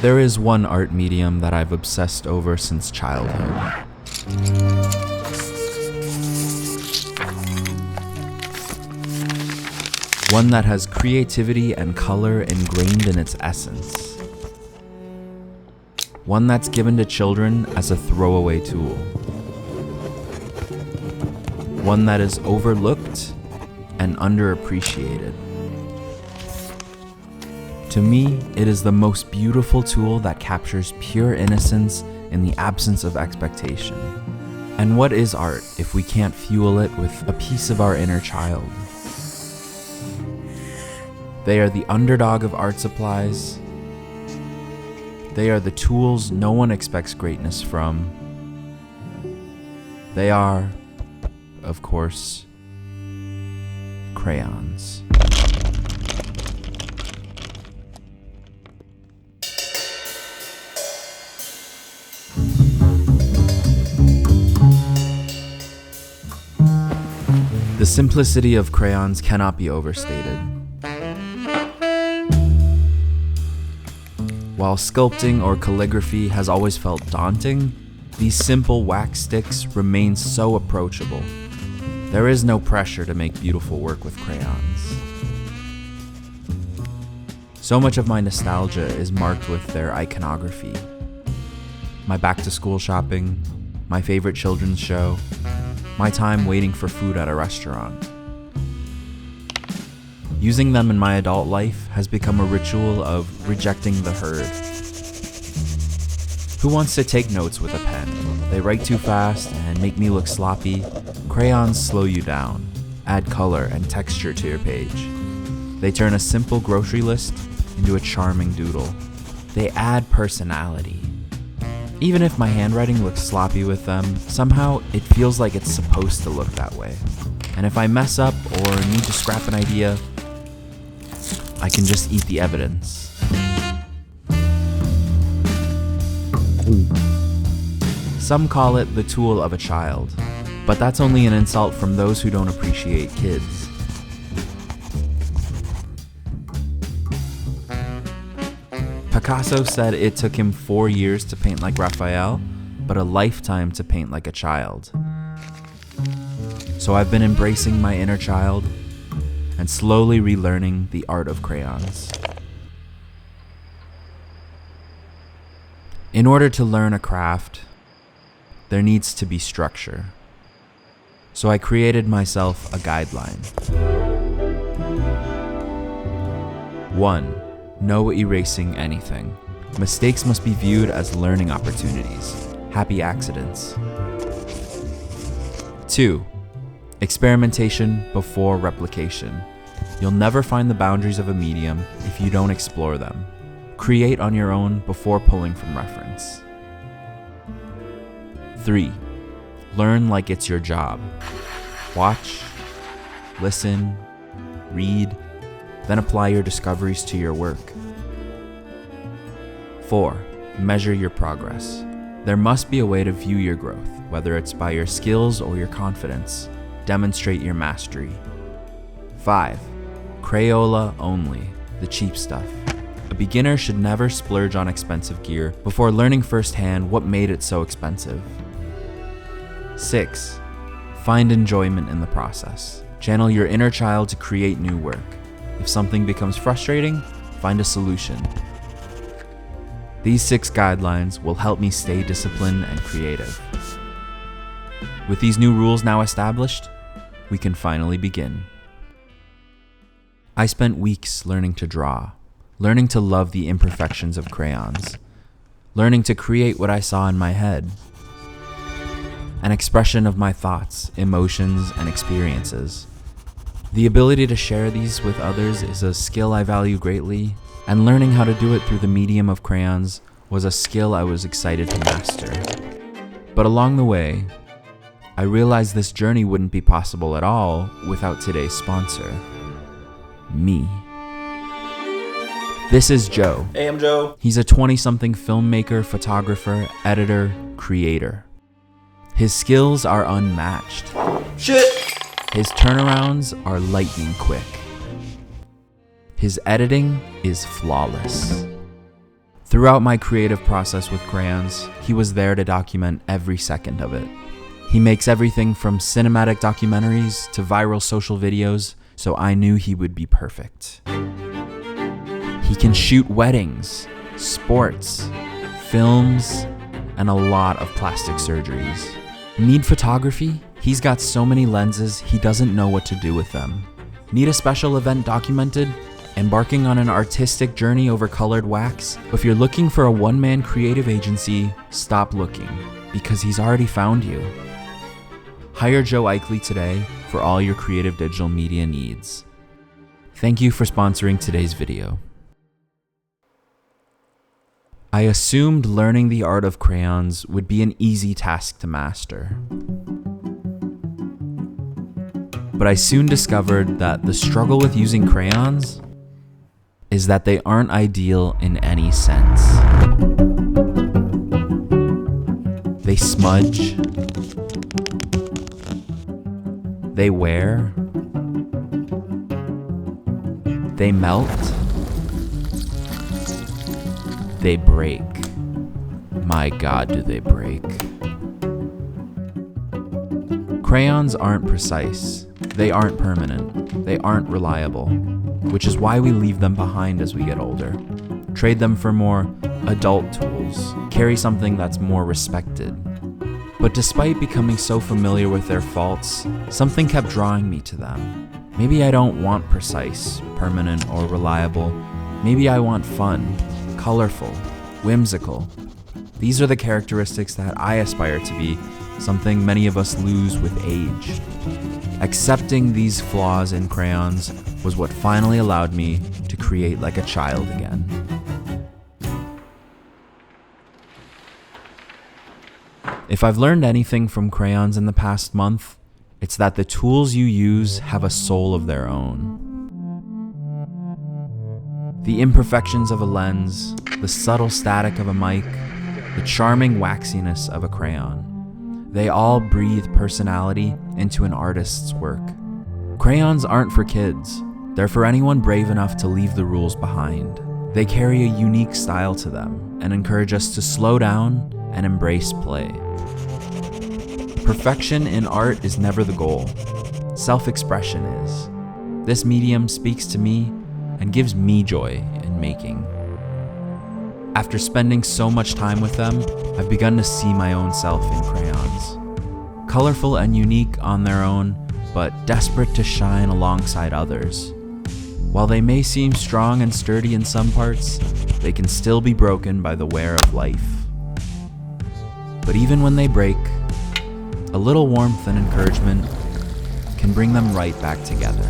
There is one art medium that I've obsessed over since childhood. One that has creativity and color ingrained in its essence. One that's given to children as a throwaway tool. One that is overlooked and underappreciated. To me, it is the most beautiful tool that captures pure innocence in the absence of expectation. And what is art if we can't fuel it with a piece of our inner child? They are the underdog of art supplies. They are the tools no one expects greatness from. They are, of course, crayons. The simplicity of crayons cannot be overstated. While sculpting or calligraphy has always felt daunting, these simple wax sticks remain so approachable. There is no pressure to make beautiful work with crayons. So much of my nostalgia is marked with their iconography. My back-to-school shopping, my favorite children's show, my time waiting for food at a restaurant. Using them in my adult life has become a ritual of rejecting the herd. Who wants to take notes with a pen? They write too fast and make me look sloppy. Crayons slow you down, add color and texture to your page. They turn a simple grocery list into a charming doodle. They add personality. Even if my handwriting looks sloppy with them, somehow it feels like it's supposed to look that way. And if I mess up or need to scrap an idea, I can just eat the evidence. Some call it the tool of a child, but that's only an insult from those who don't appreciate kids. Picasso said it took him 4 years to paint like Raphael, but a lifetime to paint like a child. So I've been embracing my inner child and slowly relearning the art of crayons. In order to learn a craft, there needs to be structure. So I created myself a guideline. 1. No erasing anything. Mistakes must be viewed as learning opportunities, happy accidents. 2. Experimentation before replication. You'll never find the boundaries of a medium if you don't explore them. Create on your own before pulling from reference. 3. Learn like it's your job. Watch, listen, read, then apply your discoveries to your work. 4. Measure your progress. There must be a way to view your growth, whether it's by your skills or your confidence. Demonstrate your mastery. 5. Crayola only, the cheap stuff. A beginner should never splurge on expensive gear before learning firsthand what made it so expensive. 6. Find enjoyment in the process. Channel your inner child to create new work. If something becomes frustrating, find a solution. These 6 guidelines will help me stay disciplined and creative. With these new rules now established, we can finally begin. I spent weeks learning to draw, learning to love the imperfections of crayons, learning to create what I saw in my head. An expression of my thoughts, emotions, and experiences. The ability to share these with others is a skill I value greatly, and learning how to do it through the medium of crayons was a skill I was excited to master. But along the way, I realized this journey wouldn't be possible at all without today's sponsor, me. This is Joe. Hey, I'm Joe. He's a 20-something filmmaker, photographer, editor, creator. His skills are unmatched. Shit! His turnarounds are lightning quick. His editing is flawless. Throughout my creative process with crayons, he was there to document every second of it. He makes everything from cinematic documentaries to viral social videos, so I knew he would be perfect. He can shoot weddings, sports, films, and a lot of plastic surgeries. Need photography? He's got so many lenses, he doesn't know what to do with them. Need a special event documented? Embarking on an artistic journey over colored wax? If you're looking for a one-man creative agency, stop looking, because he's already found you. Hire Joe Eichly today for all your creative digital media needs. Thank you for sponsoring today's video. I assumed learning the art of crayons would be an easy task to master. But I soon discovered that the struggle with using crayons is that they aren't ideal in any sense. They smudge, they wear, they melt, they break. My God, do they break. Crayons aren't precise, they aren't permanent, they aren't reliable, which is why we leave them behind as we get older. Trade them for more adult tools, carry something that's more respected. But despite becoming so familiar with their faults, something kept drawing me to them. Maybe I don't want precise, permanent, or reliable. Maybe I want fun, colorful, whimsical. These are the characteristics that I aspire to be, something many of us lose with age. Accepting these flaws in crayons was what finally allowed me to create like a child again. If I've learned anything from crayons in the past month, it's that the tools you use have a soul of their own. The imperfections of a lens, the subtle static of a mic, the charming waxiness of a crayon. They all breathe personality into an artist's work. Crayons aren't for kids. They're for anyone brave enough to leave the rules behind. They carry a unique style to them and encourage us to slow down and embrace play. Perfection in art is never the goal. Self-expression is. This medium speaks to me and gives me joy in making. After spending so much time with them, I've begun to see my own self in crayons. Colorful and unique on their own, but desperate to shine alongside others. While they may seem strong and sturdy in some parts, they can still be broken by the wear of life. But even when they break, a little warmth and encouragement can bring them right back together.